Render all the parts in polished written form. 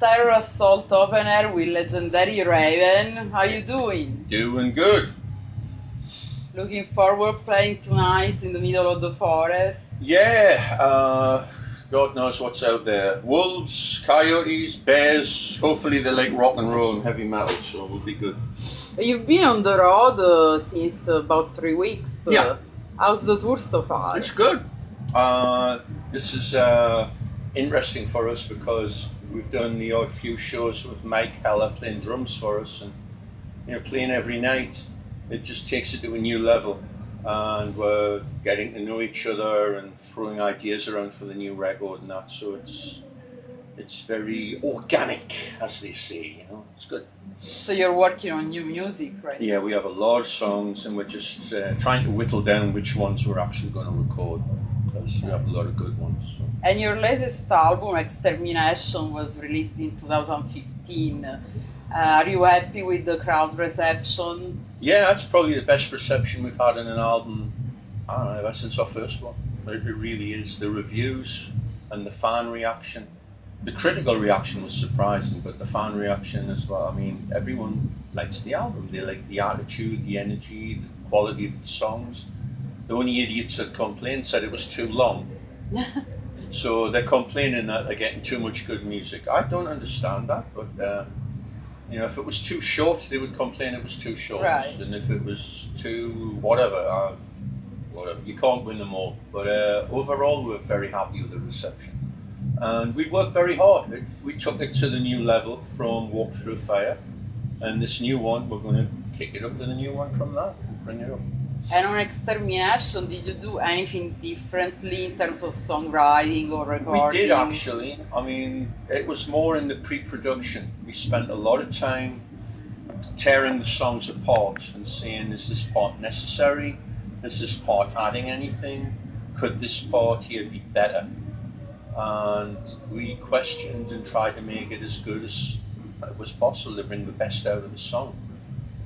Terror Assault Open Air with legendary Raven. How you doing? Doing good. Looking forward playing tonight in the middle of the forest. Yeah, God knows what's out there. Wolves, coyotes, bears. Hopefully they like rock and roll and heavy metal, so we'll be good. You've been on the road since about 3 weeks. Yeah. How's the tour so far? It's good. This is interesting for us because we've done the odd few shows with Mike Heller playing drums for us, and playing every night. It just takes it to a new level, and we're getting to know each other and throwing ideas around for the new record and that. So it's very organic, as they say. It's good. So you're working on new music, right? Yeah, we have a lot of songs, and we're just trying to whittle down which ones we're actually going to record, because we have a lot of good ones. So. And your latest album, Extermination, was released in 2015. Are you happy with the crowd reception? Yeah, that's probably the best reception we've had in an album, I don't know, ever since our first one. It really is. The reviews and the fan reaction. The critical reaction was surprising, but the fan reaction as well. I mean, everyone likes the album. They like the attitude, the energy, the quality of the songs. The only idiots that complained said it was too long. So they're complaining that they're getting too much good music. I don't understand that, but if it was too short, they would complain it was too short. Right. And if it was too whatever, you can't win them all. But overall, we're very happy with the reception. And we worked very hard. We took it to the new level from Walk Through Fire. And this new one, we're going to kick it up to the new one from that, bring it up. And on Extermination, did you do anything differently in terms of songwriting or recording? We did actually. I mean, it was more in the pre-production. We spent a lot of time tearing the songs apart and saying, is this part necessary? Is this part adding anything? Could this part here be better? And we questioned and tried to make it as good as it was possible to bring the best out of the song.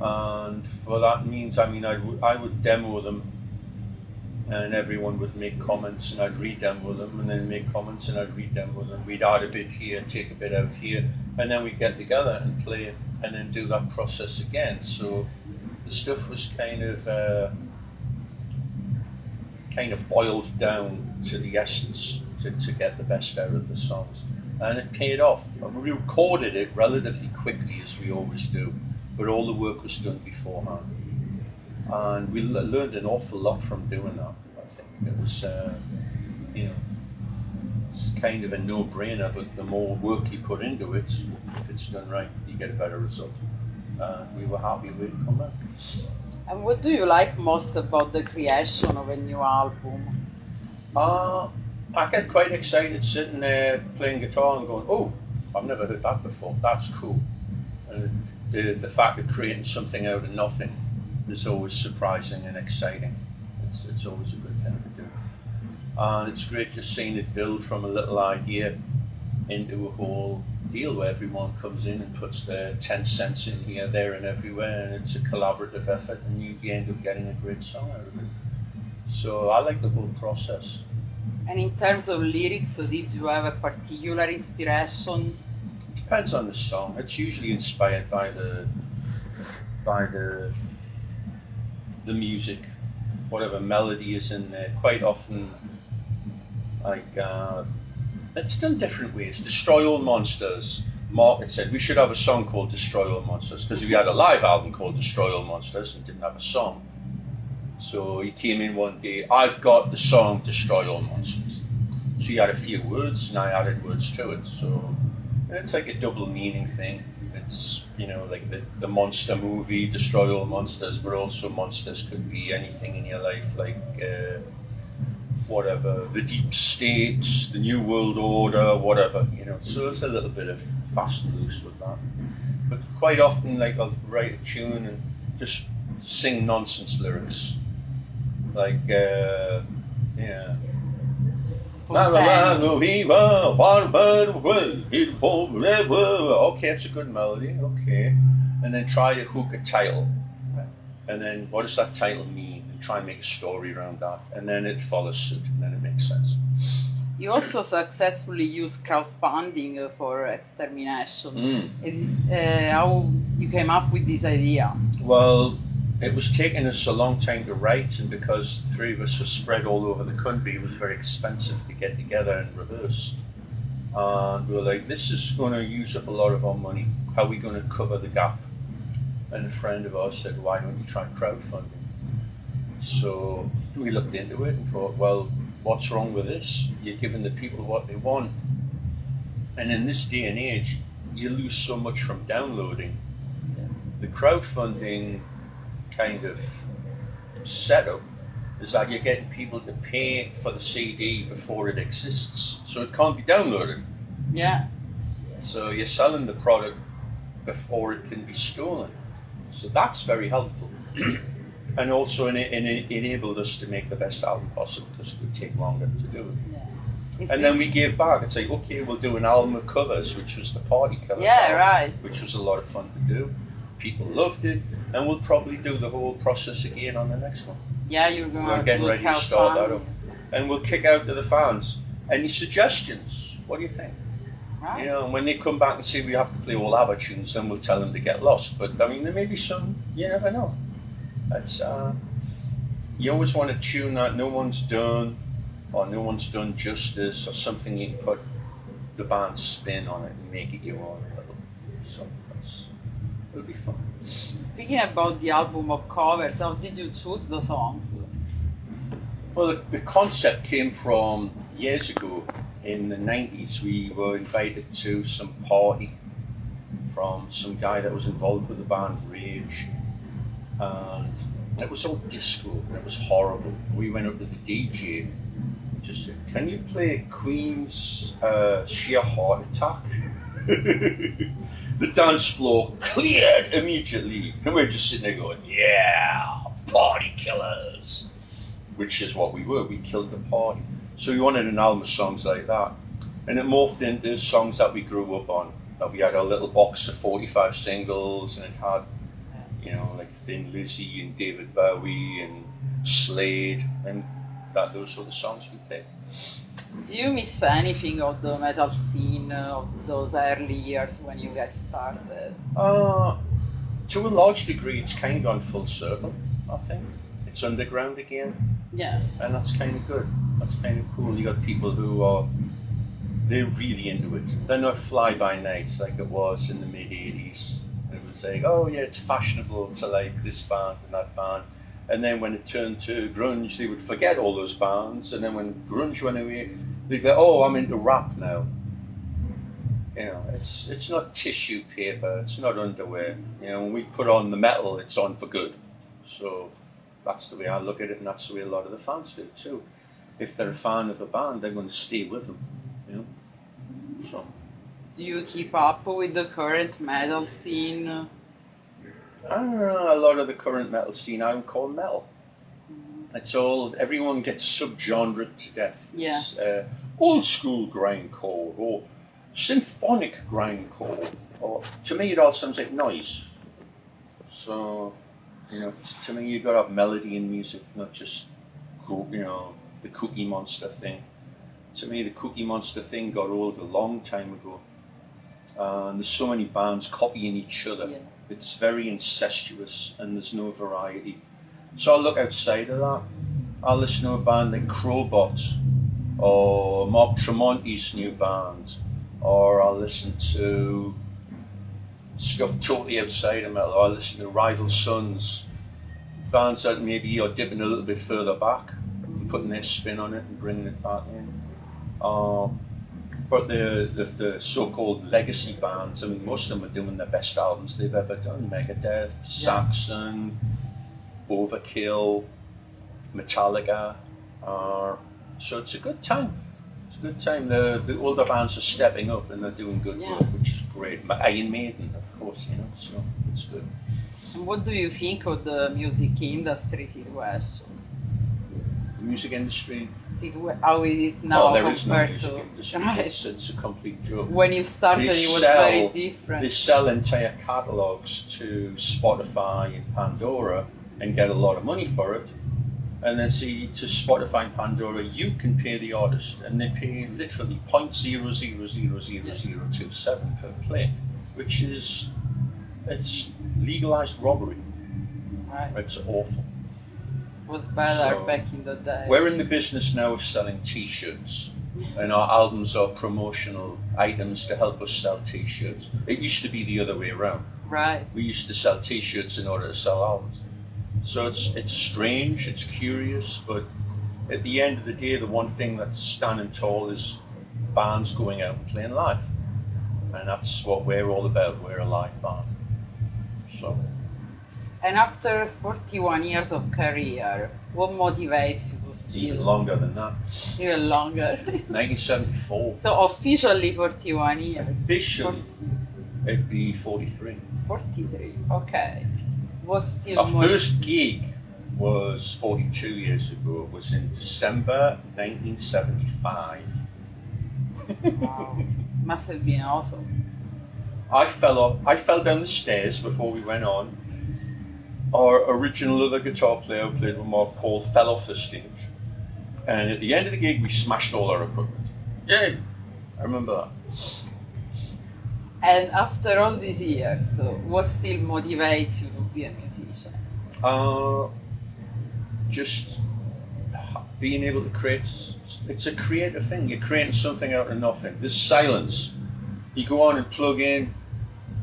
And for that means, I mean, I would demo them, and everyone would make comments, and I'd re-demo them, and then make comments, and I'd re-demo them. We'd add a bit here, take a bit out here, and then we'd get together and play it, and then do that process again. So the stuff was kind of boiled down to the essence to get the best out of the songs, and it paid off. And we recorded it relatively quickly, as we always do. But all the work was done beforehand, and we learned an awful lot from doing that. I think it was, it's kind of a no-brainer. But the more work you put into it, if it's done right, you get a better result. We were happy with it come out. And what do you like most about the creation of a new album? I get quite excited sitting there playing guitar and going, "Oh, I've never heard that before. That's cool." And the fact of creating something out of nothing is always surprising and exciting. It's always a good thing to do. And it's great just seeing it build from a little idea into a whole deal where everyone comes in and puts their 10 cents in here, there and everywhere, and it's a collaborative effort, and you end up getting a great song out of it. So I like the whole process. And in terms of lyrics, did you have a particular inspiration? Depends on the song. It's usually inspired by the music, whatever melody is in there. Quite often, it's done different ways. Destroy All Monsters. Mark said we should have a song called Destroy All Monsters, because we had a live album called Destroy All Monsters and didn't have a song. So he came in one day, I've got the song Destroy All Monsters. So he had a few words and I added words to it. So it's like a double meaning thing. It's, like the monster movie, Destroy All Monsters, but also monsters could be anything in your life, like whatever, the deep state, the new world order, whatever, So it's a little bit of fast and loose with that. But quite often, like, I'll write a tune and just sing nonsense lyrics. Like, okay, it's a good melody, okay. And then try to hook a title. And then what does that title mean? And try and make a story around that. And then it follows suit, and then it makes sense. You also successfully used crowdfunding for Extermination. How you came up with this idea? Well, it was taking us a long time to write, and because the three of us were spread all over the country, it was very expensive to get together and rehearse. And we were like, this is going to use up a lot of our money. How are we going to cover the gap? And a friend of ours said, why don't you try crowdfunding? So we looked into it and thought, well, what's wrong with this? You're giving the people what they want. And in this day and age, you lose so much from downloading. The crowdfunding kind of setup is that you're getting people to pay for the CD before it exists, so it can't be downloaded. Yeah. So you're selling the product before it can be stolen. So that's very helpful. And also enabled us to make the best album possible, because it would take longer to do it. Yeah. Then we gave back and say, okay, we'll do an album of covers, which was the Party Killers album, right. which was a lot of fun to do. People loved it, and we'll probably do the whole process again on the next one. Yeah, you're going We're getting ready to start that up. And we'll kick out to the fans. Any suggestions? What do you think? Right. You know, and when they come back and say we have to play all ABBA tunes, then we'll tell them to get lost. But I mean, there may be some, you never know. That's you always want a tune that no one's done, or no one's done justice, or something you can put the band's spin on it and make it your own a little. So it'll be fun. Speaking about the album of covers, how did you choose the songs? Well, the concept came from years ago. In the 90s, we were invited to some party from some guy that was involved with the band Rage, and it was all disco and it was horrible. We went up to the DJ, just said, "Can you play Queen's Sheer Heart Attack?" The dance floor cleared immediately, and we're just sitting there going, "Yeah, Party Killers," which is what we were. We killed the party. So we wanted an album of songs like that, and it morphed into songs that we grew up on. We had a little box of 45 singles, and it had, you know, like Thin Lizzy and David Bowie and Slade, and those were the songs we played. Do you miss anything of the metal scene of those early years when you guys started? To a large degree, it's kind of gone full circle, I think. It's underground again. Yeah. And that's kind of good. That's kind of cool. You got people who they're really into it. They're not fly-by-nights like it was in the mid-80s. It was like, oh yeah, it's fashionable to like this band and that band. And then when it turned to grunge, they would forget all those bands. And then when grunge went away, they'd go, oh, I'm into rap now. You know, it's not tissue paper, it's not underwear. You know, when we put on the metal, it's on for good. So that's the way I look at it, and that's the way a lot of the fans do too. If they're a fan of a band, they're going to stay with them, you know. So. Do you keep up with the current metal scene? I don't know, a lot of the current metal scene I would call metal. It's all, everyone gets subgenred to death. Yeah. It's, old school grindcore, or symphonic grindcore, or to me it all sounds like noise. So, you know, to me you've got to have melody in music, not just, you know, the Cookie Monster thing. To me the Cookie Monster thing got old a long time ago. And there's so many bands copying each other. Yeah. It's very incestuous and there's no variety. So I'll look outside of that. I'll listen to a band like Crowbot, or Mark Tremonti's new band, or I'll listen to stuff totally outside of metal, or I'll listen to Rival Sons, bands that maybe are dipping a little bit further back, putting their spin on it and bringing it back in. But the so-called legacy bands, I mean, most of them are doing the best albums they've ever done. Megadeth, Saxon, Overkill, Metallica. So it's a good time. It's a good time. The older bands are stepping up and they're doing good work, which is great. Iron Maiden, of course, you know, so it's good. And what do you think of the music industry situation? The music industry? How it is now there is no compared music to... industry. Right. It's a complete joke. When you started, it was very different. They sell entire catalogues to Spotify and Pandora and get a lot of money for it. And then see to Spotify and Pandora, you can pay the artist, and they pay literally 0.00000027 per play, which is it's legalized robbery. Right. It's awful. Was better So, back in the day. We're in the business now of selling T-shirts, and our albums are promotional items to help us sell T-shirts. It used to be the other way around. Right. We used to sell T-shirts in order to sell albums. So it's strange, it's curious, but at the end of the day, the one thing that's standing tall is bands going out and playing live, and that's what we're all about. We're a live band. So. And after 41 years of career, what motivates you to still? Even longer than that. Even longer. 1974. So officially 41 years. Officially, it'd be 43. 43. Okay. Was still Our more. first gig was 42 years ago. It was in December 1975. Wow. Must have been awesome. I fell down the stairs before we went on. Our original other guitar player who played with Mark Paul fell off the stage. And at the end of the gig, we smashed all our equipment. Yay! I remember that. And after all these years, so what still motivates you to be a musician? Just being able to create. It's a creative thing. You're creating something out of nothing. There's silence. You go on and plug in,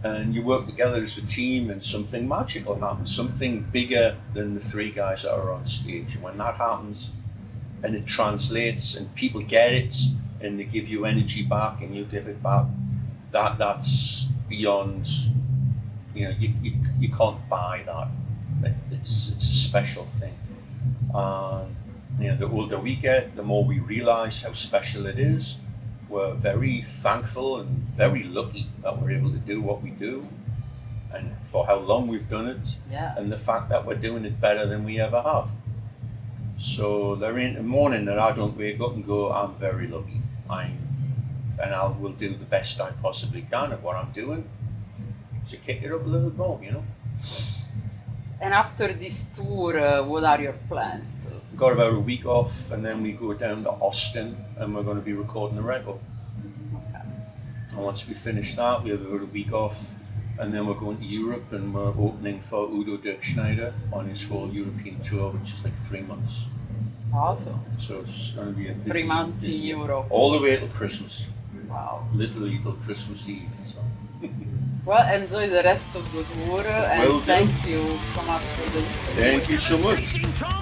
and you work together as a team, and something magical happens. Something bigger than the three guys that are on stage. And when that happens, and it translates, and people get it, and they give you energy back, and you give it back. That's beyond, you can't buy that. It's a special thing. The older we get, the more we realize how special it is. We're very thankful and very lucky that we're able to do what we do, and for how long we've done it, Yeah. and the fact that we're doing it better than we ever have. So there ain't a morning that I don't wake up and go, I'm very lucky. And I will do the best I possibly can at what I'm doing to kick it up a little more, And after this tour, what are your plans? Got about a week off, and then we go down to Austin, and we're going to be recording a record. Okay. And once we finish that, we have about a week off, and then we're going to Europe, and we're opening for Udo Dirkschneider on his whole European tour, which is like 3 months. Awesome. So it's going to be a busy, 3 months in busy- Europe. all the way till Christmas, Wow. literally till Christmas Eve. So. Well, enjoy the rest of the tour, and Will do. thank you so much for the interview. Thank you so much.